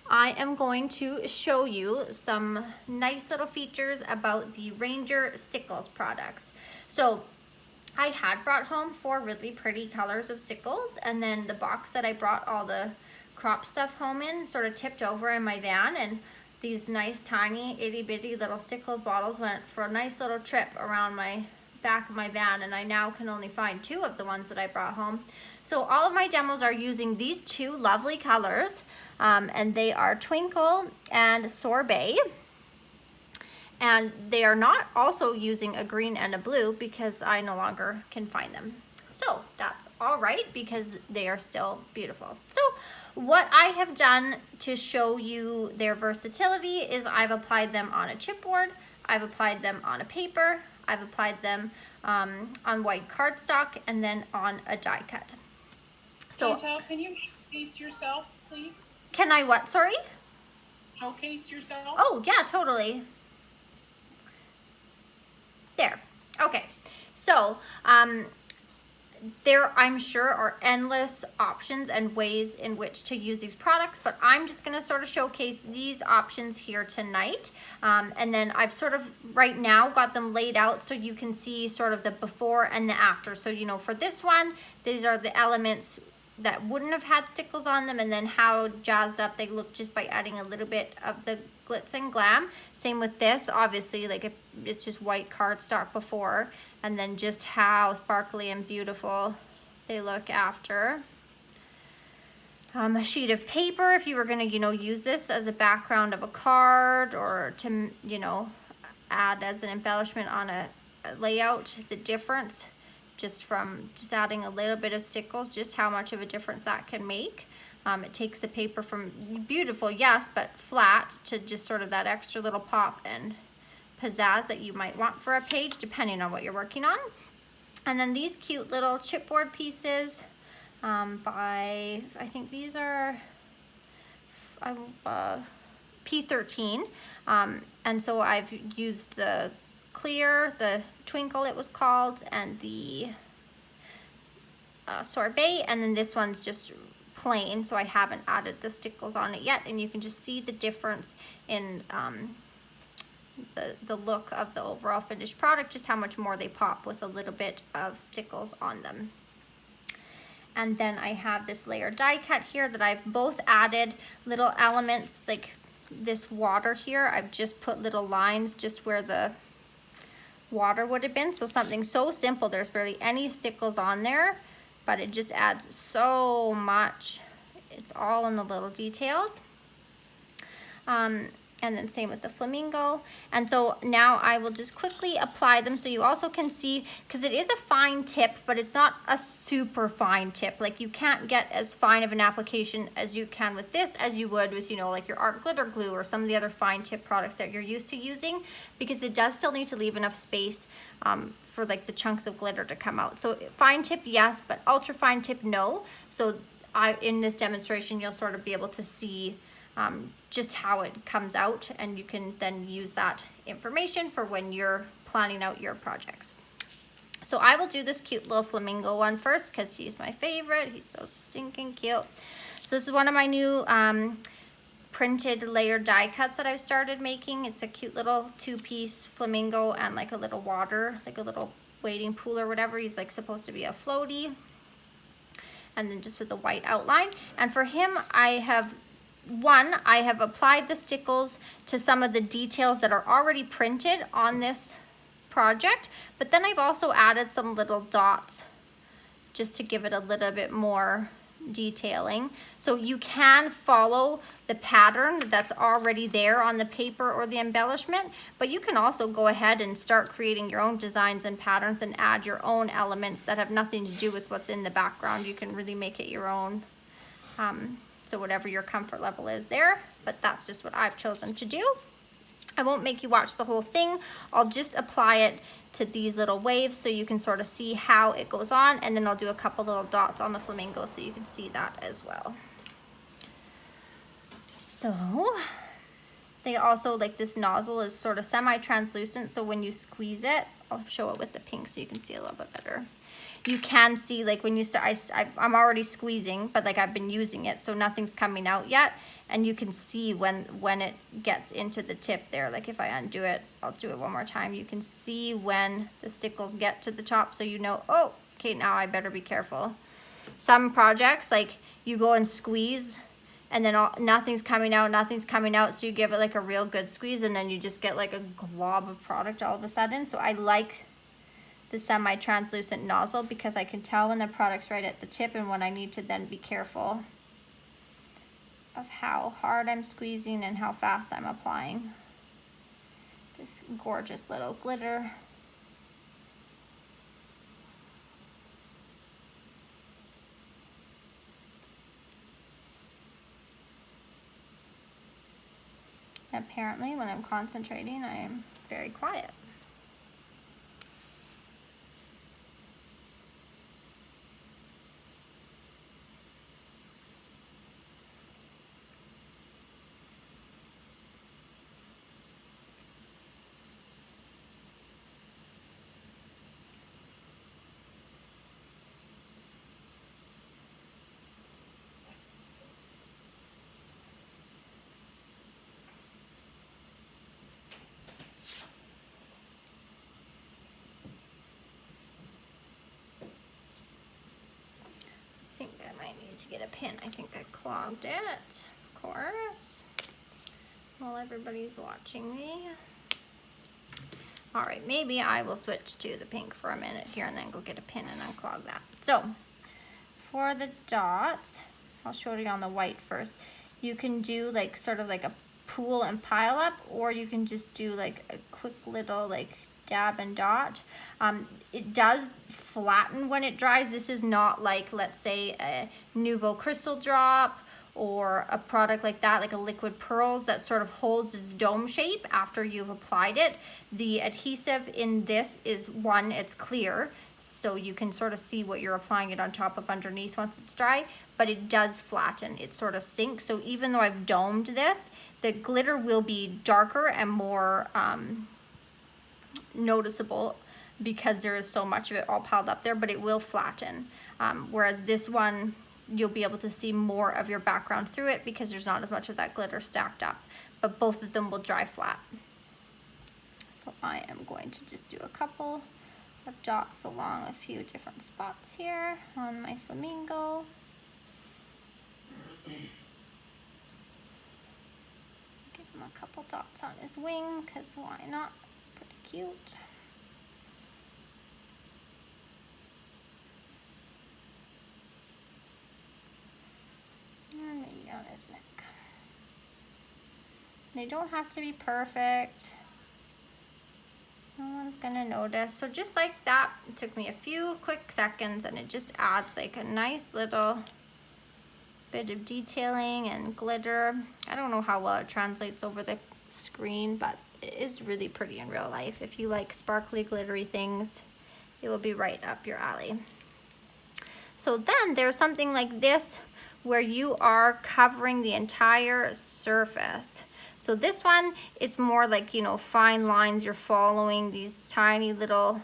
I am going to show you some nice little features about the Ranger Stickles products. So I had brought home 4 really pretty colors of Stickles, and then the box that I brought all the crop stuff home in sort of tipped over in my van, and these nice tiny itty bitty little Stickles bottles went for a nice little trip around my back of my van, and I now can only find 2 of the ones that I brought home. So all of my demos are using these 2 lovely colors, and they are Twinkle and Sorbet. And they are not also using a green and a blue because I no longer can find them. So that's all right because they are still beautiful. So what I have done to show you their versatility is I've applied them on a chipboard, I've applied them on a paper, I've applied them on white cardstock, and then on a die cut. So Chantal, can you showcase yourself, please? Can I what, sorry? Showcase yourself? Oh, yeah, totally. There. Okay. So, there, I'm sure, are endless options and ways in which to use these products, but I'm just going to sort of showcase these options here tonight. And then I've sort of right now got them laid out so you can see sort of the before and the after. So, you know, for this one, these are the elements that wouldn't have had Stickles on them, and then how jazzed up they look just by adding a little bit of the glitz and glam. Same with this, obviously, like it's just white cardstock before, and then just how sparkly and beautiful they look after. A sheet of paper, if you were gonna, you know, use this as a background of a card or to, you know, add as an embellishment on a layout, the difference just from just adding a little bit of Stickles, just how much of a difference that can make. It takes the paper from beautiful, yes, but flat to just sort of that extra little pop and pizzazz that you might want for a page, depending on what you're working on. And then these cute little chipboard pieces by, I think these are P13. And so I've used the clear, the Twinkle it was called, and the Sorbet, and then this one's just plain, so I haven't added the Stickles on it yet, and you can just see the difference in the look of the overall finished product, just how much more they pop with a little bit of Stickles on them. And then I have this layer die cut here that I've both added little elements like this water here. I've just put little lines just where the water would have been, so something so simple, there's barely any Stickles on there, but it just adds so much. It's all in the little details. And then same with the flamingo. And so now I will just quickly apply them so you also can see, because it is a fine tip, but it's not a super fine tip. Like you can't get as fine of an application as you can with this as you would with, you know, like your art glitter glue or some of the other fine tip products that you're used to using, because it does still need to leave enough space for like the chunks of glitter to come out. So fine tip, yes, but ultra fine tip, no. So in this demonstration, you'll sort of be able to see just how it comes out, and you can then use that information for when you're planning out your projects. So I will do this cute little flamingo one first because he's my favorite. He's so stinking cute. So this is one of my new printed layered die cuts that I've started making. It's a cute little 2-piece flamingo and like a little water, like a little wading pool or whatever. He's like supposed to be a floaty, and then just with the white outline. And for him, I have applied the Stickles to some of the details that are already printed on this project, but then I've also added some little dots just to give it a little bit more detailing. So you can follow the pattern that's already there on the paper or the embellishment, but you can also go ahead and start creating your own designs and patterns and add your own elements that have nothing to do with what's in the background. You can really make it your own. So whatever your comfort level is there, but that's just what I've chosen to do. I won't make you watch the whole thing. I'll just apply it to these little waves so you can sort of see how it goes on, and then I'll do a couple little dots on the flamingo so you can see that as well. So they also, like this nozzle is sort of semi-translucent, so when you squeeze it, I'll show it with the pink so you can see a little bit better. you can see like when you start, I'm already squeezing, but like I've been using it, so nothing's coming out yet. And you can see when it gets into the tip there. Like if I undo it, I'll do it one more time. You can see when the stickles get to the top, so you know, oh, okay, now I better be careful. Some projects, like you go and squeeze and then nothing's coming out, so you give it like a real good squeeze and then you just get like a glob of product all of a sudden. So I like the semi-translucent nozzle because I can tell when the product's right at the tip and when I need to then be careful of how hard I'm squeezing and how fast I'm applying this gorgeous little glitter. Apparently, when I'm concentrating, I am very quiet. I think I might need to get a pin. I think I clogged it, of course, while everybody's watching me. All right, maybe I will switch to the pink for a minute here and then go get a pin and unclog that. So for the dots, I'll show you on the white first. You can do like sort of like a pool and pile up, or you can just do like a quick little like dab and dot. It does flatten when it dries. This is not like, let's say, a Nouveau Crystal Drop or a product like that, like a Liquid Pearls that sort of holds its dome shape after you've applied it. The adhesive in this is one, it's clear, so you can sort of see what you're applying it on top of underneath once it's dry, but it does flatten, it sort of sinks. So even though I've domed this, the glitter will be darker and more noticeable because there is so much of it all piled up there, but it will flatten. Whereas this one, you'll be able to see more of your background through it because there's not as much of that glitter stacked up, but both of them will dry flat. So I am going to just do a couple of dots along a few different spots here on my flamingo. Give him a couple dots on his wing, because why not? It's pretty cute. And maybe on his neck. They don't have to be perfect. No one's gonna notice. So just like that, it took me a few quick seconds and it just adds like a nice little bit of detailing and glitter. I don't know how well it translates over the screen, but it is really pretty in real life. If you like sparkly, glittery things, it will be right up your alley. So then there's something like this where you are covering the entire surface. So this one, it's more like, you know, fine lines. You're following these tiny little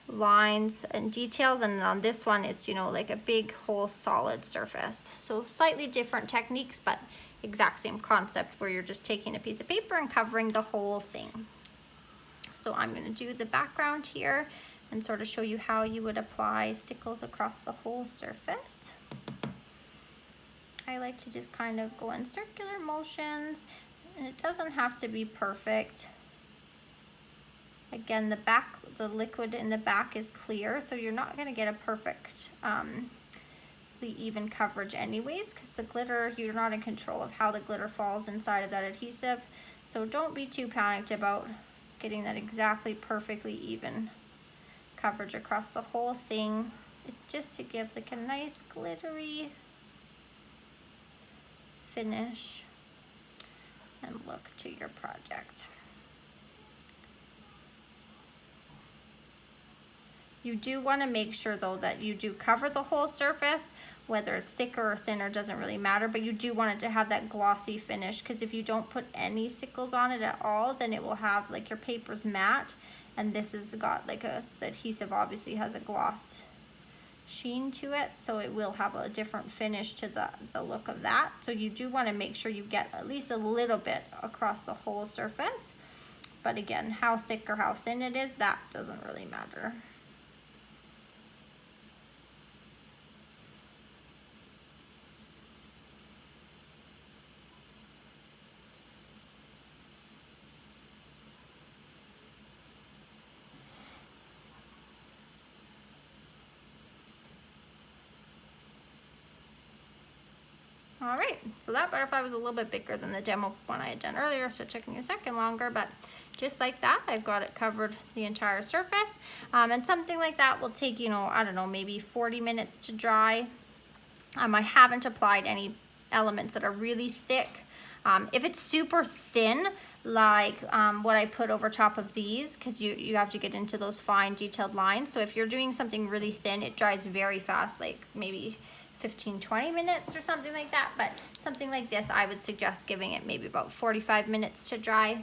lines and details, and on this one, it's, you know, like a big whole solid surface. So slightly different techniques, but exact same concept where you're just taking a piece of paper and covering the whole thing. So I'm going to do the background here and sort of show you how you would apply Stickles across the whole surface. I like to just kind of go in circular motions, and it doesn't have to be perfect. Again, the liquid in the back is clear, so you're not going to get a perfect even coverage anyways, because the glitter, you're not in control of how the glitter falls inside of that adhesive. So don't be too panicked about getting that exactly perfectly even coverage across the whole thing. It's just to give like a nice glittery finish and look to your project. You do want to make sure though that you do cover the whole surface, whether it's thicker or thinner doesn't really matter, but you do want it to have that glossy finish, because if you don't put any stickles on it at all, then it will have like your paper's matte, and this has got like the adhesive obviously has a gloss sheen to it, so it will have a different finish to the look of that. So you do want to make sure you get at least a little bit across the whole surface. But again, how thick or how thin it is, that doesn't really matter. All right, so that butterfly was a little bit bigger than the demo one I had done earlier, so it took me a second longer, but just like that, I've got it covered the entire surface. And something like that will take, you know, I don't know, maybe 40 minutes to dry. I haven't applied any elements that are really thick. If it's super thin, like what I put over top of these, because you have to get into those fine detailed lines. So if you're doing something really thin, it dries very fast, like maybe 15-20 minutes or something like that. But something like this, I would suggest giving it maybe about 45 minutes to dry.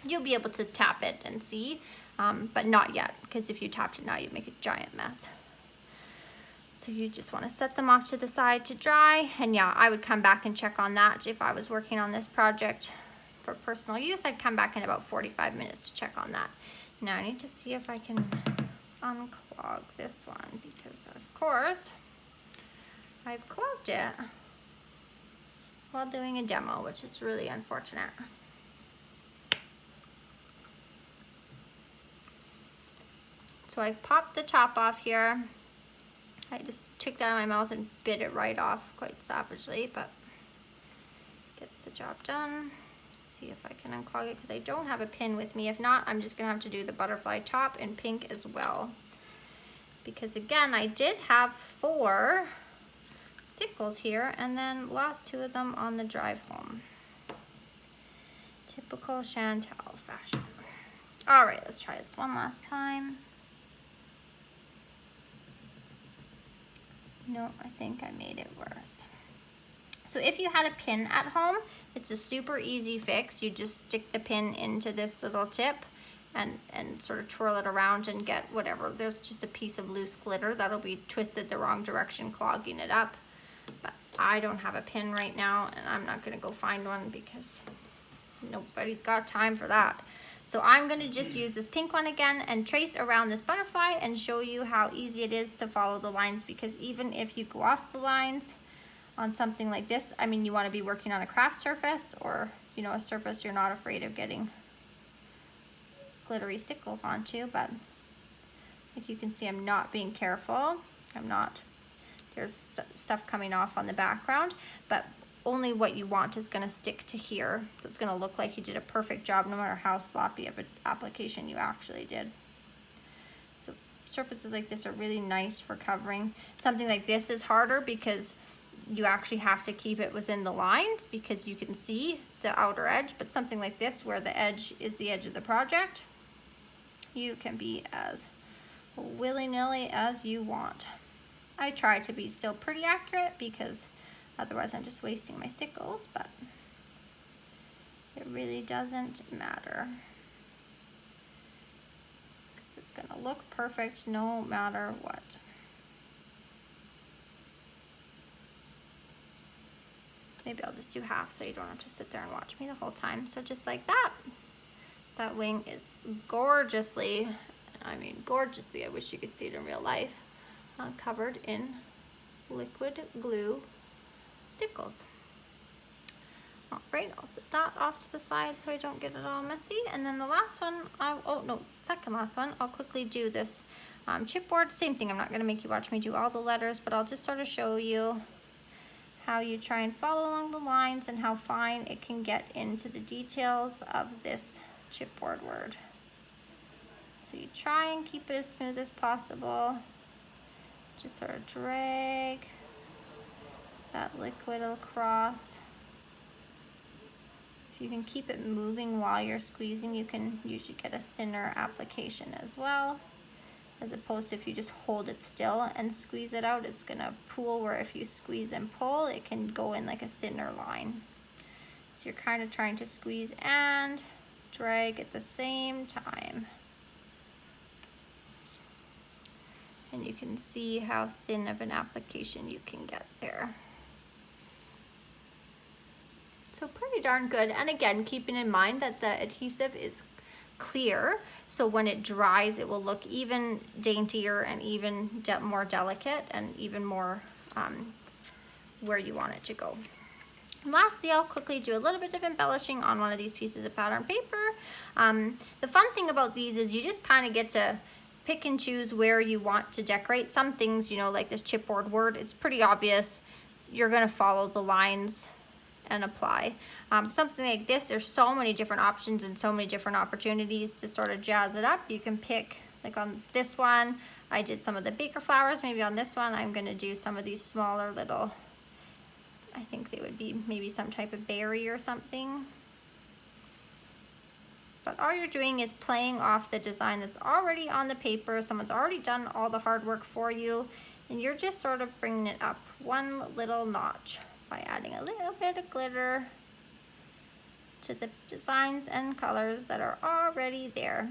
You'll be able to tap it and see, but not yet, because if you tapped it now, you'd make a giant mess. So you just want to set them off to the side to dry. And yeah, I would come back and check on that. If I was working on this project for personal use, I'd come back in about 45 minutes to check on that. Now I need to see if I can unclog this one, because of course I've clogged it while doing a demo, which is really unfortunate. So I've popped the top off here. I just took that out of my mouth and bit it right off quite savagely, but gets the job done. See if I can unclog it, because I don't have a pin with me. If not, I'm just gonna have to do the butterfly top in pink as well. Because again, I did have 4 Stickles here and then lost 2 of them on the drive home. Typical Chantal fashion. All right, let's try this one last time. No, I think I made it worse. So if you had a pin at home, it's a super easy fix. You just stick the pin into this little tip and sort of twirl it around and get whatever. There's just a piece of loose glitter that'll be twisted the wrong direction, clogging it up. But I don't have a pin right now, and I'm not gonna go find one because nobody's got time for that. So I'm gonna just use this pink one again and trace around this butterfly and show you how easy it is to follow the lines, because even if you go off the lines on something like this, I mean, you wanna be working on a craft surface or, you know, a surface you're not afraid of getting glittery stickles onto, but like you can see, I'm not being careful. There's stuff coming off on the background, but only what you want is going to stick to here. So it's going to look like you did a perfect job no matter how sloppy of an application you actually did. So surfaces like this are really nice for covering. Something like this is harder because you actually have to keep it within the lines because you can see the outer edge, but something like this where the edge is the edge of the project, you can be as willy-nilly as you want. I try to be still pretty accurate because otherwise I'm just wasting my stickles, but it really doesn't matter because it's gonna look perfect no matter what. Maybe I'll just do half so you don't have to sit there and watch me the whole time. So just like that. That wing is gorgeously, I mean gorgeously, I wish you could see it in real life, covered in liquid glue Stickles. All right, I'll set that off to the side so I don't get it all messy. And then the last one, second last one, I'll quickly do this chipboard. Same thing, I'm not gonna make you watch me do all the letters, but I'll just sort of show you how you try and follow along the lines and how fine it can get into the details of this chipboard word. So you try and keep it as smooth as possible. Just sort of drag that liquid across. If you can keep it moving while you're squeezing, you can usually get a thinner application as well, as opposed to if you just hold it still and squeeze it out, it's gonna pool, where if you squeeze and pull, it can go in like a thinner line. So you're kind of trying to squeeze and drag at the same time. And you can see how thin of an application you can get there. So pretty darn good. And again, keeping in mind that the adhesive is clear, so when it dries, it will look even daintier and even more delicate and even more where you want it to go. And lastly, I'll quickly do a little bit of embellishing on one of these pieces of pattern paper. The fun thing about these is you just kind of get to pick and choose where you want to decorate. Some things, you know, like this chipboard word, it's pretty obvious. You're gonna follow the lines and apply. Something like this, there's so many different options and so many different opportunities to sort of jazz it up. You can pick, like on this one, I did some of the baker flowers. Maybe on this one, I'm gonna do some of these smaller little, I think they would be maybe some type of berry or something. But all you're doing is playing off the design that's already on the paper. Someone's already done all the hard work for you, and you're just sort of bringing it up one little notch by adding a little bit of glitter to the designs and colors that are already there.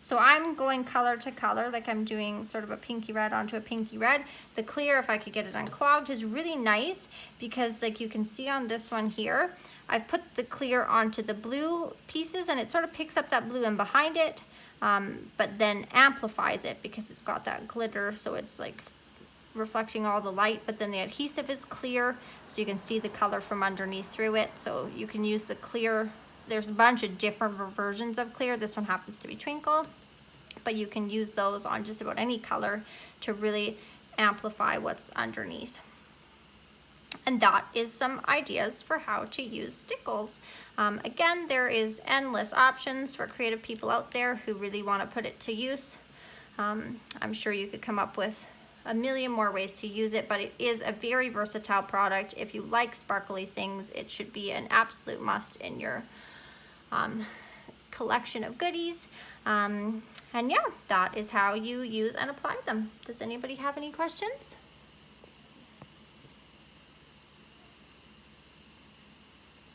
So I'm going color to color, like I'm doing sort of a pinky red onto a pinky red. The clear, if I could get it unclogged, is really nice because like you can see on this one here, I've put the clear onto the blue pieces and it sort of picks up that blue in behind it, but then amplifies it because it's got that glitter, so it's like reflecting all the light, but then the adhesive is clear, so you can see the color from underneath through it. So you can use the clear. There's a bunch of different versions of clear. This one happens to be Twinkle, but you can use those on just about any color to really amplify what's underneath. And that is some ideas for how to use Stickles. Again, there is endless options for creative people out there who really want to put it to use. I'm sure you could come up with a million more ways to use it, but it is a very versatile product. If you like sparkly things, it should be an absolute must in your collection of goodies. And yeah, that is how you use and apply them. Does anybody have any questions?